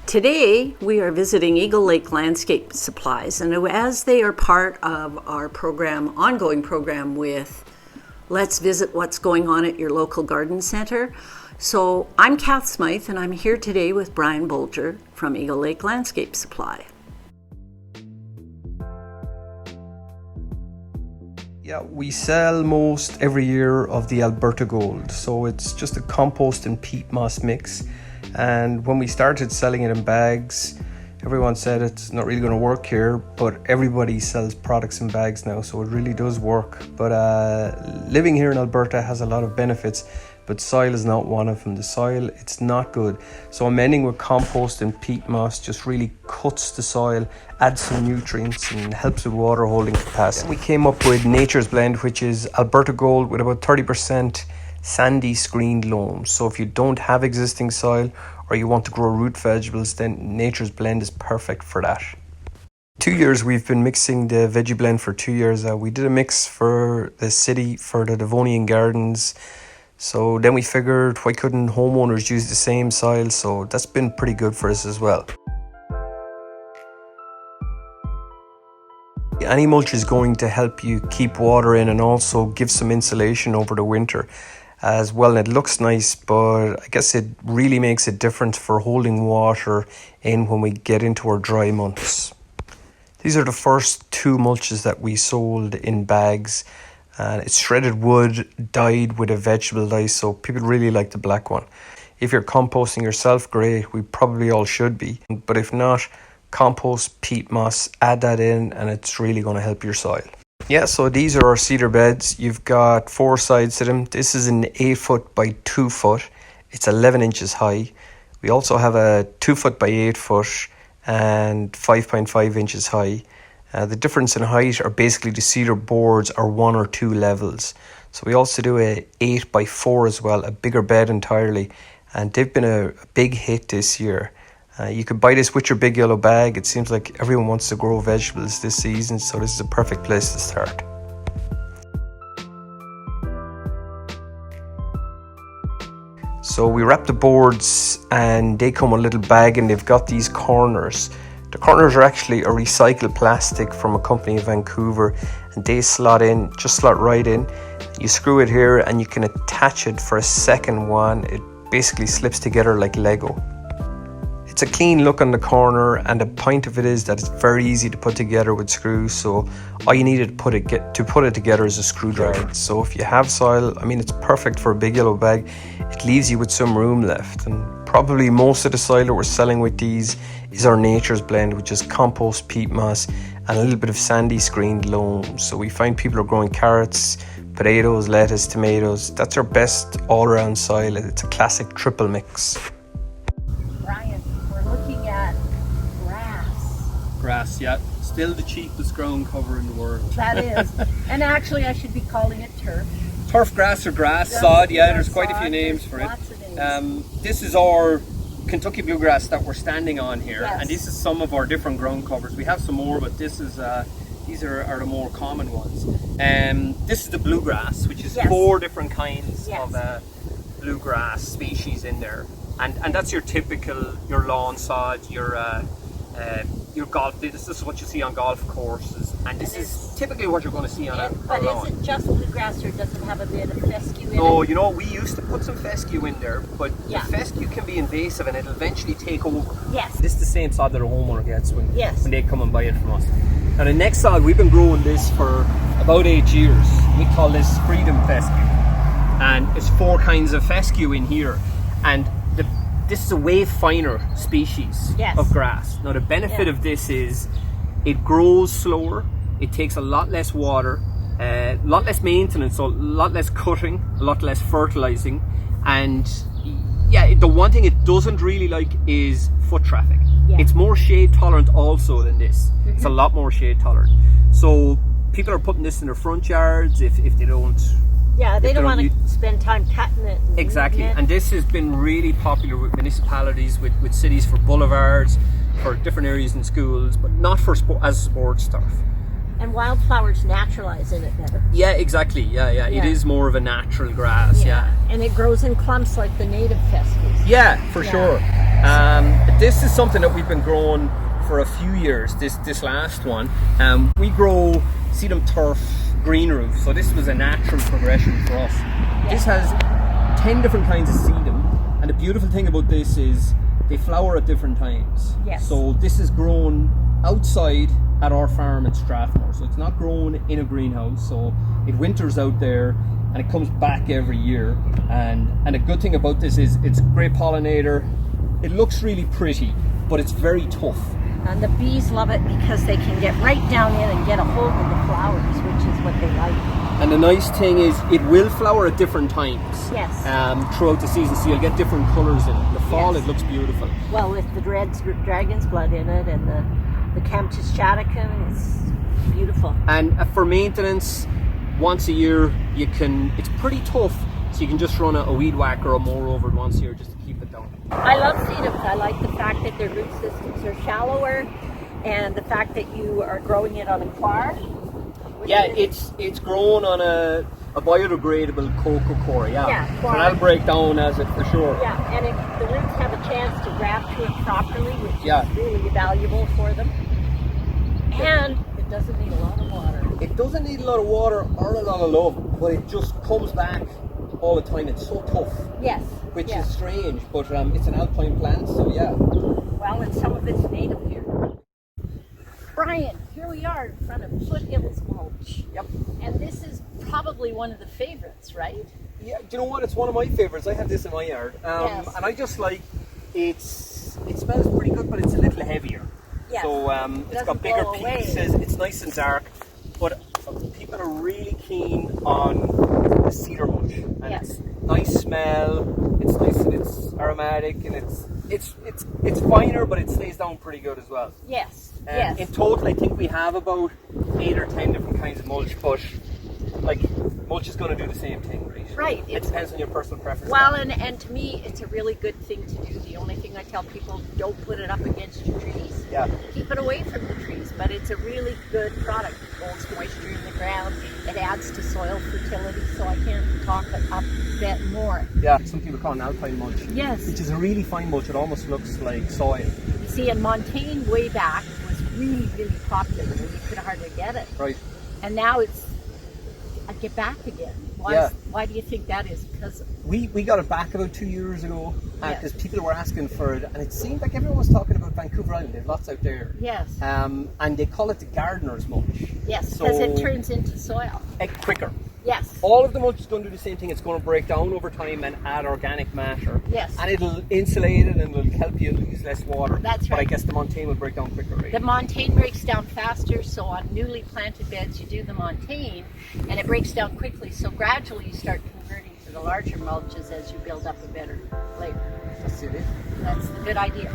Today, we are visiting Eagle Lake Landscape Supplies, and as they are part of our ongoing program with Let's Visit What's Going On at Your Local Garden Center. So I'm Kath Smythe, and I'm here today with Brian Bolger from Eagle Lake Landscape Supply. Yeah, we sell most every year of the Alberta Gold. So it's just a compost and peat moss mix. And when we started selling it in bags, everyone said it's not really going to work here, but everybody sells products in bags now, so it really does work. But living here in Alberta has a lot of benefits, but soil is not one of them. The soil, it's not good. So amending with compost and peat moss just really cuts the soil, adds some nutrients and helps with water holding capacity. We came up with Nature's Blend, which is Alberta Gold with about 30% sandy screened loam. So if you don't have existing soil or you want to grow root vegetables, then Nature's Blend is perfect for that. 2 years we've been mixing the veggie blend for 2 years. We did a mix for the city for the Devonian Gardens. So then we figured, why couldn't homeowners use the same soil? So that's been pretty good for us as well. Any mulch is going to help you keep water in and also give some insulation over the winter as well. And it looks nice, but I guess it really makes a difference for holding water in when we get into our dry months. These are the first two mulches that we sold in bags. And it's shredded wood dyed with a vegetable dye, so people really like the black one. If you're composting yourself, great, we probably all should be. But if not, compost, peat moss, add that in and it's really going to help your soil. Yeah, so these are our cedar beds. You've got 4 sides to them. This is an 8 foot by 2 foot. It's 11 inches high. We also have a 2 foot by 8 foot and 5.5 inches high. The difference in height are basically the cedar boards are 1 or 2 levels. So we also do a 8 by 4 as well, a bigger bed entirely. And they've been a big hit this year. You could buy this with your big yellow bag. It seems like everyone wants to grow vegetables this season, so this is a perfect place to start. So we wrap the boards and they come in a little bag and they've got these corners. The corners are actually a recycled plastic from a company in Vancouver, and they slot right in. You screw it here and you can attach it for a second one. It basically slips together like Lego. It's a clean look on the corner, and the point of it is that it's very easy to put together with screws. So all you need to put it together is a screwdriver. So if you have soil, I mean, it's perfect for a big yellow bag. It leaves you with some room left, and probably most of the soil that we're selling with these is our Nature's Blend, which is compost, peat moss, and a little bit of sandy screened loam. So we find people are growing carrots, potatoes, lettuce, tomatoes. That's our best all-around soil. It's a classic triple mix. Brian, we're looking at Grass, yeah. Still the cheapest ground cover in the world. That is. And actually, I should be calling it turf. Turf grass or grass, sod, yeah, there's quite a few names for it. This is our Kentucky bluegrass that we're standing on here, yes. And this is some of our different ground covers. We have some more, but this is these are the more common ones. This is the bluegrass, which is yes. 4 different kinds yes. of bluegrass species in there, and that's your typical lawn sod, your golf. This is what you see on golf courses, and this is typically what you're going to see on a lawn. But is it just bluegrass, or does it have a bit of fescue in it? No, you know, we used to put some fescue in there, but yeah. the fescue can be invasive and it'll eventually take over. Yes. This is the same sod that a homeowner gets when they come and buy it from us. Now the next sod, we've been growing this for about 8 years. We call this Freedom Fescue, and it's 4 kinds of fescue in here, and this is a way finer species yes. of grass. Now the benefit of this is it grows slower, it takes a lot less water, a lot less maintenance, so a lot less cutting, a lot less fertilizing, and yeah, the one thing it doesn't really like is foot traffic. Yeah. It's more shade tolerant also than this. Mm-hmm. It's a lot more shade tolerant. So people are putting this in their front yards if they don't. Yeah, they don't want to spend time cutting it. Exactly, and this has been really popular with municipalities, with cities for boulevards, for different areas in schools, but not for as sports turf. And wildflowers naturalize in it better. Yeah, exactly. Yeah. It is more of a natural grass. Yeah. And it grows in clumps like the native fescues. Yeah, for sure. This is something that we've been growing for a few years, this last one. We grow Sedum turf green roof, so this was a natural progression for us. This has 10 different kinds of sedum, and the beautiful thing about this is they flower at different times. Yes. So this is grown outside at our farm in Strathmore, so it's not grown in a greenhouse, so it winters out there and it comes back every year. And a good thing about this is it's a great pollinator. It looks really pretty, but it's very tough. And the bees love it because they can get right down in and get a hold of the flowers, which is what they like. And the nice thing is it will flower at different times. Yes. Throughout the season, so you'll get different colours in it. In the fall, Yes. it looks beautiful. Well, with the red dragon's blood in it and the Camptus chaticum, it's beautiful. And for maintenance, once a year, it's pretty tough, so you can just run a weed whacker or a mower over it once a year just to keep it down. I love sedums. I like the fact that their root systems are shallower and the fact that you are growing it on a quar. Yeah, it's grown on a biodegradable cocoa core, Yeah, so that'll break down as it for sure. Yeah, and the roots have a chance to wrap to it properly, which Yeah. is really valuable for them. And it doesn't need a lot of water. It doesn't need a lot of water or a lot of love, but it just comes back all the time. It's so tough, Yes. which yes. is strange, but it's an alpine plant, so yeah. Well, and some of it's native here. Brian, here we are in front of Foothills Mulch. Yep. And this is probably one of the favorites, right? Yeah, do you know what? It's one of my favourites. I have this in my yard, Yes. and I just like it smells pretty good, but it's a little heavier. Yes. So it's Doesn't got bigger blow away. pieces. It's nice and dark, but people are really keen on the cedar mulch, and Yes. it's nice smell. It's nice and it's aromatic, and it's finer, but it stays down pretty good as well. Yes. In Yes. total, I think we have about 8 or 10 different kinds of mulch, but like mulch is going to do the same thing, right? Right. It depends on your personal preference. Well, and to me, it's a really good thing to do. The only thing I tell people, don't put it up against your trees. Yeah. Keep it away from the trees, but it's a really good product. It holds moisture in the ground. It adds to soil fertility, so I can't talk it up that more. Yeah, some people call it an alpine mulch. Yes. Which is a really fine mulch. It almost looks like soil. You see, in Montaigne way back was really, really popular. You could hardly get it. Right. And now it's a get back again. Why do you think that is? Because We got it back about 2 years ago because Yes. people were asking for it, and it seemed like everyone was talking about Vancouver Island. There's lots out there. yes, And they call it the gardener's mulch. yes, So because it turns into soil. quicker. Yes. All of the mulch is going to do the same thing. It's going to break down over time and add organic matter. Yes. And it'll insulate it and it'll help you use less water. That's But I right. guess the Montaigne will break down quicker, right? The Montaigne breaks down faster, so on newly planted beds you do the Montaigne, and it breaks down quickly. So gradually you start converting to the larger mulches as you build up a better layer. That's it. That's the good idea.